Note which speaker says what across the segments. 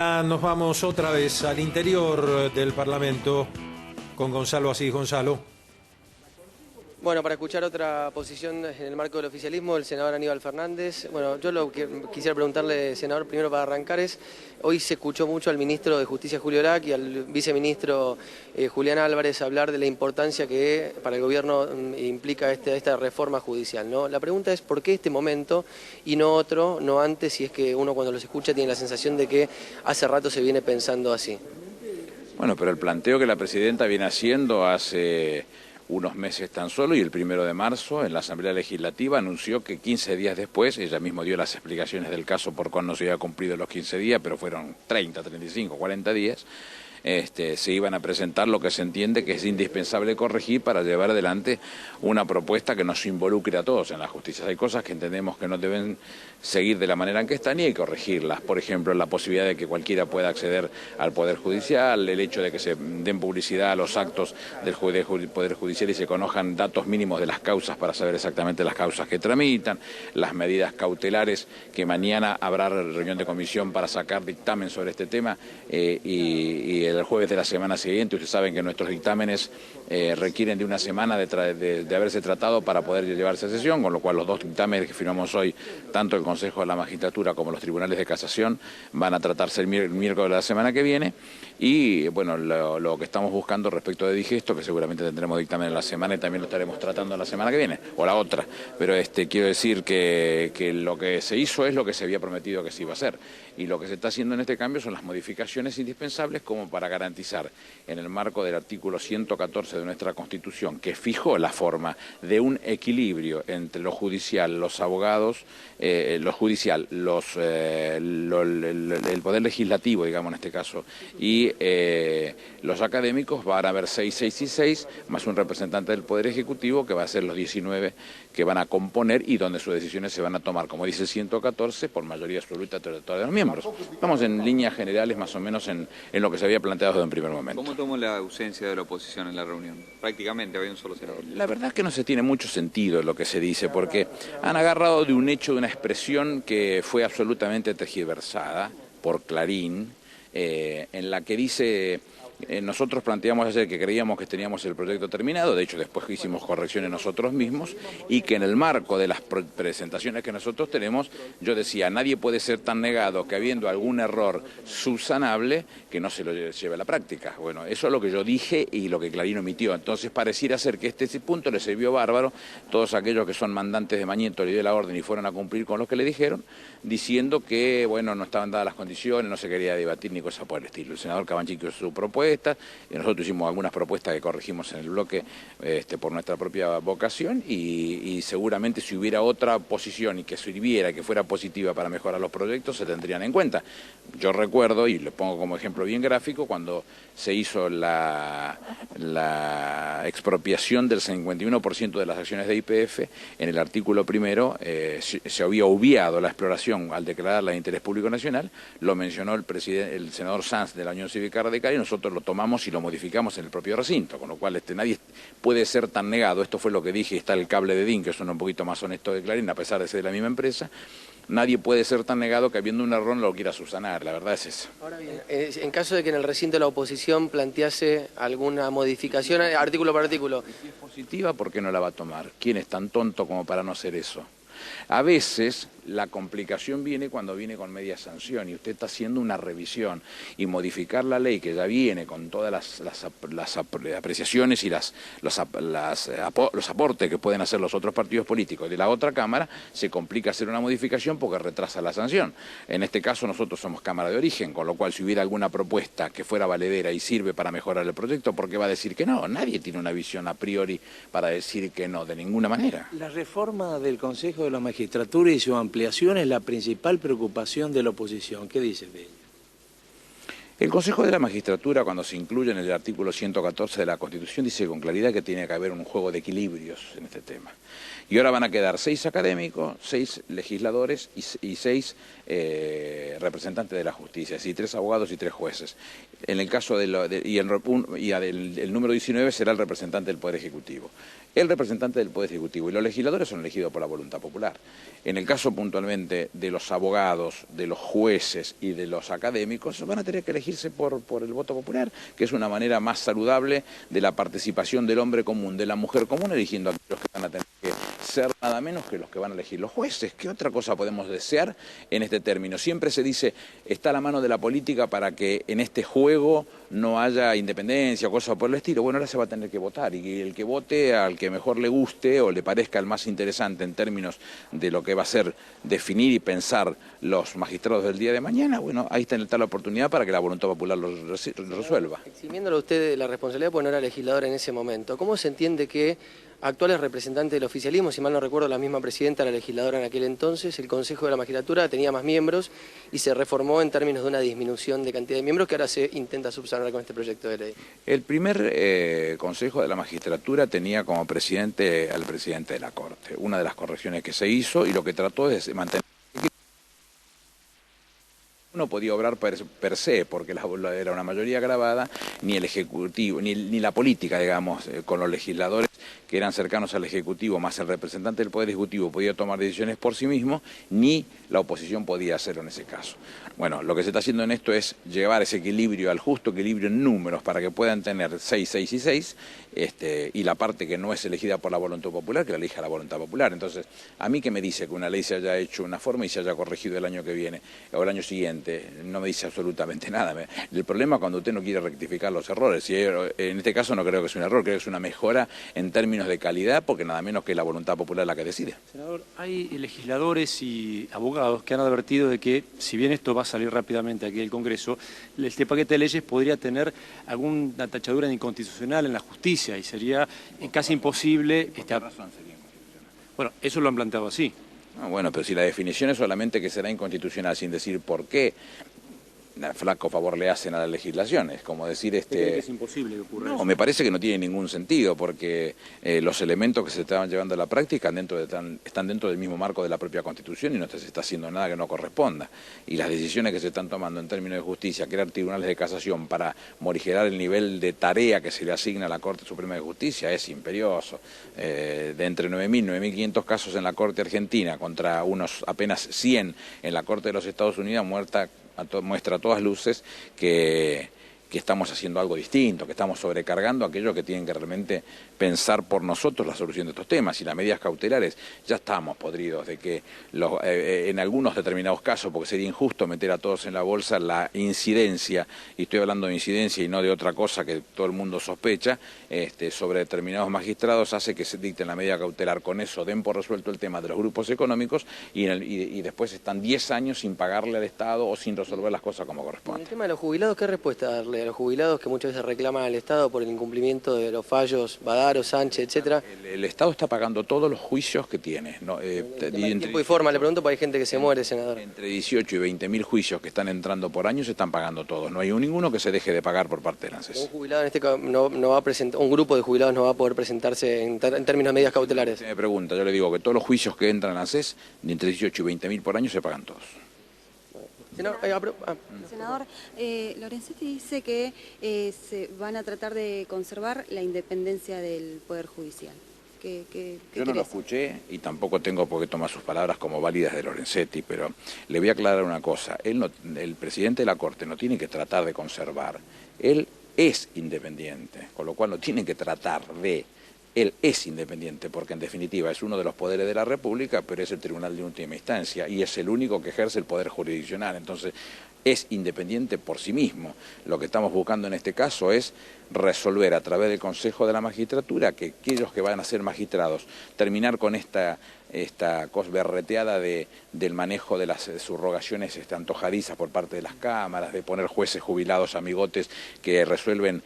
Speaker 1: Nos vamos otra vez al interior del Parlamento con Gonzalo Asís. Gonzalo.
Speaker 2: Bueno, para escuchar otra posición en el marco del oficialismo, el senador Aníbal Fernández. Bueno, yo lo que quisiera preguntarle, senador, primero para arrancar es, hoy se escuchó mucho al ministro de Justicia, Julio Orak, y al viceministro Julián Álvarez hablar de la importancia que para el gobierno implica esta reforma judicial, ¿no? La pregunta es, ¿por qué este momento y no otro, no antes, si es que uno cuando los escucha tiene la sensación de que hace rato se viene pensando así?
Speaker 3: Bueno, pero el planteo que la presidenta viene haciendo hace unos meses tan solo, y el 1 de marzo en la Asamblea Legislativa anunció que 15 días después, ella misma dio las explicaciones del caso por cuál no se había cumplido los 15 días, pero fueron 30, 35, 40 días, se iban a presentar lo que se entiende que es indispensable corregir para llevar adelante una propuesta que nos involucre a todos en la justicia. Hay cosas que entendemos que no deben seguir de la manera en que están y hay que corregirlas. Por ejemplo, la posibilidad de que cualquiera pueda acceder al Poder Judicial, el hecho de que se den publicidad a los actos del Poder Judicial y se conozcan datos mínimos de las causas para saber exactamente las causas que tramitan, las medidas cautelares, que mañana habrá reunión de comisión para sacar dictamen sobre este tema y el jueves de la semana siguiente. Ustedes saben que nuestros dictámenes requieren de una semana de haberse tratado para poder llevarse a sesión, con lo cual los dos dictámenes que firmamos hoy, tanto el Consejo de la Magistratura como los tribunales de casación, van a tratarse el miércoles de la semana que viene. Y bueno, lo que estamos buscando respecto de Digesto, que seguramente tendremos dictamen en la semana y también lo estaremos tratando en la semana que viene, o la otra, pero quiero decir que lo que se hizo es lo que se había prometido que se iba a hacer, y lo que se está haciendo en este cambio son las modificaciones indispensables como para garantizar, en el marco del artículo 114 de nuestra Constitución, que fijó la forma de un equilibrio entre lo judicial, los abogados, el Poder Legislativo, digamos en este caso, y los académicos. Van a haber 6, 6 y 6, más un representante del Poder Ejecutivo, que va a ser los 19 que van a componer y donde sus decisiones se van a tomar, como dice el 114, por mayoría absoluta de todos los miembros. Estamos en líneas generales más o menos en lo que se había planteado desde un primer momento.
Speaker 4: ¿Cómo tomó la ausencia de la oposición en la reunión? Prácticamente había un solo senador.
Speaker 3: La verdad es que no se tiene mucho sentido lo que se dice, porque han agarrado de un hecho, de una expresión que fue absolutamente tergiversada por Clarín, en la que dice... nosotros planteamos ayer que creíamos que teníamos el proyecto terminado, de hecho después hicimos correcciones nosotros mismos, y que en el marco de las presentaciones que nosotros tenemos, yo decía, nadie puede ser tan negado que habiendo algún error subsanable, que no se lo lleve a la práctica. Bueno, eso es lo que yo dije y lo que Clarín omitió. Entonces pareciera ser que ese punto le sirvió bárbaro todos aquellos que son mandantes de Mañeto, le dio la orden y fueron a cumplir con lo que le dijeron, diciendo que, bueno, no estaban dadas las condiciones, no se quería debatir ni cosa por el estilo. El senador Cabanchico hizo su propuesta, y nosotros hicimos algunas propuestas que corregimos en el bloque por nuestra propia vocación, y seguramente si hubiera otra posición y que sirviera, que fuera positiva para mejorar los proyectos, se tendrían en cuenta. Yo recuerdo, y le pongo como ejemplo bien gráfico, cuando se hizo la expropiación del 51% de las acciones de YPF, en el artículo primero se había obviado la exploración al declararla de interés público nacional, lo mencionó el senador Sanz de la Unión Cívica Radical, y nosotros lo tomamos y lo modificamos en el propio recinto, con lo cual nadie puede ser tan negado. Esto fue lo que dije, está el cable de DIN, que suena un poquito más honesto de Clarín, a pesar de ser de la misma empresa. Nadie puede ser tan negado que habiendo un error lo quiera subsanar, la verdad es esa.
Speaker 2: Ahora bien, en caso de que en el recinto la oposición plantease alguna modificación, artículo por artículo.
Speaker 3: Si es positiva, ¿por qué no la va a tomar? ¿Quién es tan tonto como para no hacer eso? A veces la complicación viene cuando viene con media sanción y usted está haciendo una revisión, y modificar la ley que ya viene con todas las apreciaciones y los aportes que pueden hacer los otros partidos políticos de la otra Cámara, se complica hacer una modificación porque retrasa la sanción. En este caso nosotros somos Cámara de Origen, con lo cual si hubiera alguna propuesta que fuera valedera y sirve para mejorar el proyecto, ¿por qué va a decir que no? Nadie tiene una visión a priori para decir que no, de ninguna manera.
Speaker 5: La reforma del Consejo de la Magistratura y su ampliación es la principal preocupación de la oposición. ¿Qué dice de ella?
Speaker 3: El Consejo de la Magistratura, cuando se incluye en el artículo 114 de la Constitución, dice con claridad que tiene que haber un juego de equilibrios en este tema. Y ahora van a quedar 6 académicos, 6 legisladores y 6 representantes de la justicia, es decir, 3 abogados y 3 jueces. En el caso el número 19 será el representante del Poder Ejecutivo. el representante del Poder Ejecutivo, y los legisladores son elegidos por la voluntad popular. En el caso puntualmente de los abogados, de los jueces y de los académicos, van a tener que elegirse por el voto popular, que es una manera más saludable de la participación del hombre común, de la mujer común, eligiendo a aquellos que van a tener que ser nada menos que los que van a elegir los jueces. ¿Qué otra cosa podemos desear en este término? Siempre se dice, está a la mano de la política para que en este juego no haya independencia o cosas por el estilo. Bueno, ahora se va a tener que votar, y el que vote al que mejor le guste o le parezca el más interesante en términos de lo que va a ser definir y pensar los magistrados del día de mañana, bueno, ahí está la oportunidad para que la voluntad popular lo resuelva.
Speaker 2: Eximiéndolo a usted de la responsabilidad, porque no era legislador en ese momento, ¿cómo se entiende que actuales representantes del oficialismo, si mal no recuerdo la misma presidenta era legisladora en aquel entonces, el Consejo de la Magistratura tenía más miembros y se reformó en términos de una disminución de cantidad de miembros que ahora se intenta subsanar con este proyecto de ley?
Speaker 3: El primer Consejo de la Magistratura tenía como presidente al presidente de la Corte. Una de las correcciones que se hizo, y lo que trató es mantener... No podía obrar per se, porque era una mayoría grabada, ni el Ejecutivo, ni la política, digamos, con los legisladores que eran cercanos al Ejecutivo, más el representante del Poder Ejecutivo podía tomar decisiones por sí mismo, ni la oposición podía hacerlo en ese caso. Bueno, lo que se está haciendo en esto es llevar ese equilibrio, al justo equilibrio en números, para que puedan tener 6, 6 y 6, y la parte que no es elegida por la voluntad popular, que la elija la voluntad popular. Entonces, a mí que me dice que una ley se haya hecho de una forma y se haya corregido el año que viene o el año siguiente, no me dice absolutamente nada. El problema es cuando usted no quiere rectificar los errores, y en este caso no creo que es un error, creo que es una mejora en términos de calidad, porque nada menos que la voluntad popular la que decide.
Speaker 6: Senador, hay legisladores y abogados que han advertido de que, si bien esto va a salir rápidamente aquí del Congreso, este paquete de leyes podría tener alguna tachadura de inconstitucional en la justicia y sería casi imposible... Bueno, eso lo han planteado así.
Speaker 3: Bueno, pero si la definición es solamente que será inconstitucional sin decir por qué, flaco favor le hacen a la legislación, es como decir...
Speaker 6: ¿Cree que es imposible que ocurra eso?
Speaker 3: No, me parece que no tiene ningún sentido, porque los elementos que se estaban llevando a la práctica están dentro del mismo marco de la propia Constitución y no se está haciendo nada que no corresponda. Y las decisiones que se están tomando en términos de justicia, crear tribunales de casación para morigerar el nivel de tarea que se le asigna a la Corte Suprema de Justicia, es imperioso. De entre 9.000, 9.500 casos en la Corte Argentina contra unos apenas 100 en la Corte de los Estados Unidos, muestra a todas luces que estamos haciendo algo distinto, que estamos sobrecargando a aquellos que tienen que realmente pensar por nosotros la solución de estos temas. Y las medidas cautelares, ya estamos podridos de que en algunos determinados casos, porque sería injusto meter a todos en la bolsa, la incidencia, y estoy hablando de incidencia y no de otra cosa que todo el mundo sospecha, sobre determinados magistrados, hace que se dicten la medida cautelar. Con eso den por resuelto el tema de los grupos económicos y después están 10 años sin pagarle al Estado o sin resolver las cosas como corresponde.
Speaker 2: En el tema de los jubilados, ¿qué respuesta darle a los jubilados que muchas veces reclaman al Estado por el incumplimiento de los fallos Badaro, Sánchez, etcétera?
Speaker 3: El Estado está pagando todos los juicios que tiene, ¿no?
Speaker 2: En tiempo y forma, le pregunto, porque hay gente que se muere, senador.
Speaker 3: Entre 18 y 20.000 juicios que están entrando por año se están pagando todos. No hay ninguno que se deje de pagar por parte del ANSES.
Speaker 2: Un jubilado en este caso no va a presentar, un grupo de jubilados no va a poder presentarse en términos de medidas cautelares.
Speaker 3: Me pregunta, yo le digo que todos los juicios que entran al ANSES, de entre 18 y 20.000 por año, se pagan todos.
Speaker 7: Senador, Lorenzetti dice que se van a tratar de conservar la independencia del Poder Judicial.
Speaker 3: Yo no lo escuché y tampoco tengo por qué tomar sus palabras como válidas de Lorenzetti, pero le voy a aclarar una cosa. El presidente de la Corte no tiene que tratar de conservar. Él es independiente, con lo cual no tiene que tratar de... Él es independiente porque en definitiva es uno de los poderes de la República, pero es el tribunal de última instancia y es el único que ejerce el poder jurisdiccional. Entonces es independiente por sí mismo. Lo que estamos buscando en este caso es resolver a través del Consejo de la Magistratura que aquellos que van a ser magistrados, terminar con esta cosberreteada del manejo de las subrogaciones antojadizas por parte de las cámaras, de poner jueces jubilados amigotes que resuelven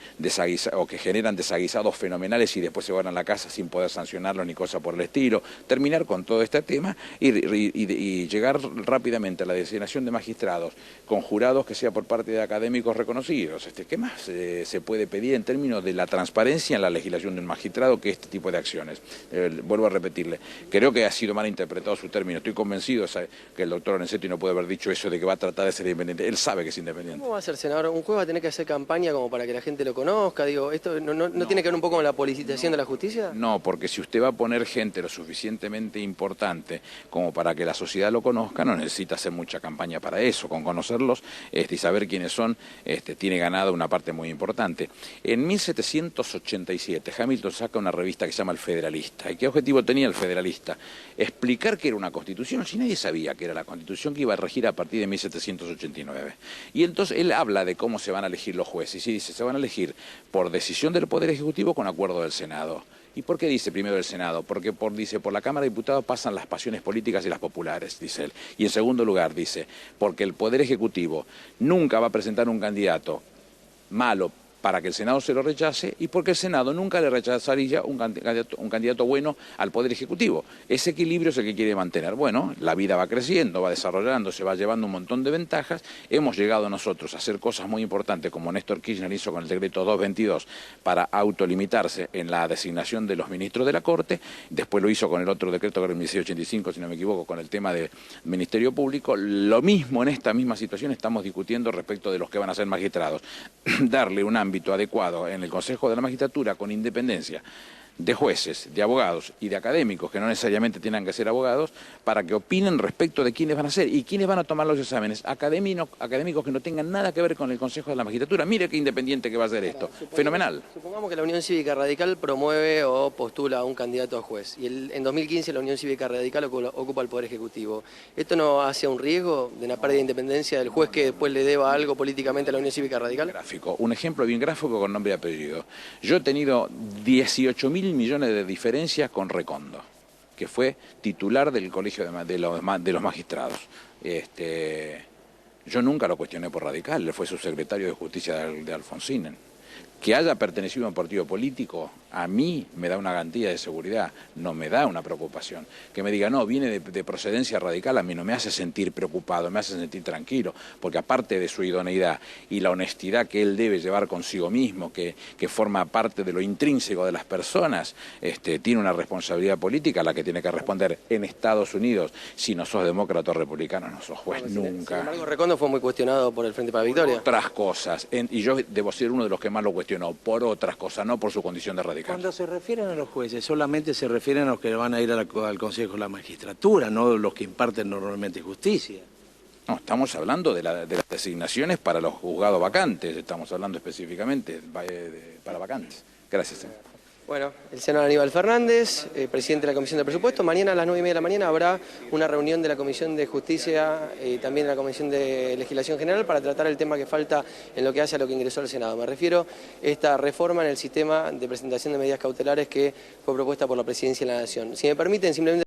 Speaker 3: o que generan desaguisados fenomenales y después se van a la casa sin poder sancionarlos ni cosa por el estilo. Terminar con todo este tema y llegar rápidamente a la designación de magistrados con jurados que sea por parte de académicos reconocidos. ¿Qué más se puede pedir en términos de la transparencia en la legislación de un magistrado que este tipo de acciones? Vuelvo a repetirle, creo que sido mal interpretado su término. Estoy convencido que el doctor Lorenzetti no puede haber dicho eso de que va a tratar de ser independiente. Él sabe que es independiente.
Speaker 2: ¿Cómo va a ser, senador? ¿Un juez va a tener que hacer campaña como para que la gente lo conozca? Digo, ¿esto no tiene que ver un poco con la politización de la justicia?
Speaker 3: No, porque si usted va a poner gente lo suficientemente importante como para que la sociedad lo conozca, no necesita hacer mucha campaña para eso. Con conocerlos y saber quiénes son, tiene ganada una parte muy importante. En 1787, Hamilton saca una revista que se llama El Federalista. ¿Y qué objetivo tenía El Federalista? Explicar qué era una constitución, si nadie sabía qué era la constitución que iba a regir a partir de 1789. Y entonces él habla de cómo se van a elegir los jueces. Y dice, se van a elegir por decisión del Poder Ejecutivo con acuerdo del Senado. ¿Y por qué dice primero el Senado? Porque dice, por la Cámara de Diputados pasan las pasiones políticas y las populares, dice él. Y en segundo lugar dice, porque el Poder Ejecutivo nunca va a presentar un candidato malo para que el Senado se lo rechace y porque el Senado nunca le rechazaría un candidato bueno al Poder Ejecutivo. Ese equilibrio es el que quiere mantener. Bueno, la vida va creciendo, va desarrollando, se va llevando un montón de ventajas. Hemos llegado nosotros a hacer cosas muy importantes como Néstor Kirchner hizo con el decreto 222 para autolimitarse en la designación de los ministros de la Corte. Después lo hizo con el otro decreto, que era el 1685, si no me equivoco, con el tema del Ministerio Público. Lo mismo en esta misma situación estamos discutiendo respecto de los que van a ser magistrados. Darle un ámbito adecuado en el Consejo de la Magistratura con independencia de jueces, de abogados y de académicos, que no necesariamente tengan que ser abogados, para que opinen respecto de quiénes van a ser y quiénes van a tomar los exámenes. Académicos que no tengan nada que ver con el Consejo de la Magistratura. Mire qué independiente que va a ser esto. Fenomenal.
Speaker 2: Supongamos que la Unión Cívica Radical promueve o postula a un candidato a juez y en 2015 la Unión Cívica Radical ocupa el Poder Ejecutivo. ¿Esto no hace un riesgo de una pérdida de independencia del juez que después le deba algo políticamente a la Unión Cívica Radical?
Speaker 3: Gráfico. Un ejemplo bien gráfico con nombre y apellido. Yo he tenido 18.000 millones de diferencias con Recondo, que fue titular del Colegio de los Magistrados. Yo nunca lo cuestioné por radical, él fue subsecretario de Justicia de Alfonsín. Que haya pertenecido a un partido político, a mí me da una garantía de seguridad, no me da una preocupación. Que me diga, no, viene de procedencia radical, a mí no me hace sentir preocupado, me hace sentir tranquilo, porque aparte de su idoneidad y la honestidad que él debe llevar consigo mismo, que forma parte de lo intrínseco de las personas, tiene una responsabilidad política a la que tiene que responder en Estados Unidos. Si no sos demócrata o republicano, no sos juez nunca.
Speaker 2: Sin embargo, Recondo fue muy cuestionado por el Frente para la Victoria.
Speaker 3: Otras cosas, y yo debo ser uno de los que más lo cuestionó, por otras cosas, no por su condición de radical.
Speaker 5: Cuando se refieren a los jueces, solamente se refieren a los que van a ir al Consejo de la Magistratura, no los que imparten normalmente justicia.
Speaker 3: No, estamos hablando de las designaciones para los juzgados vacantes, estamos hablando específicamente para vacantes. Gracias.
Speaker 2: Bueno, el senador Aníbal Fernández, presidente de la Comisión de Presupuesto. Mañana a las 9:30 de la mañana habrá una reunión de la Comisión de Justicia y también de la Comisión de Legislación General para tratar el tema que falta en lo que hace a lo que ingresó al Senado. Me refiero a esta reforma en el sistema de presentación de medidas cautelares que fue propuesta por la Presidencia de la Nación. Si me permiten, simplemente...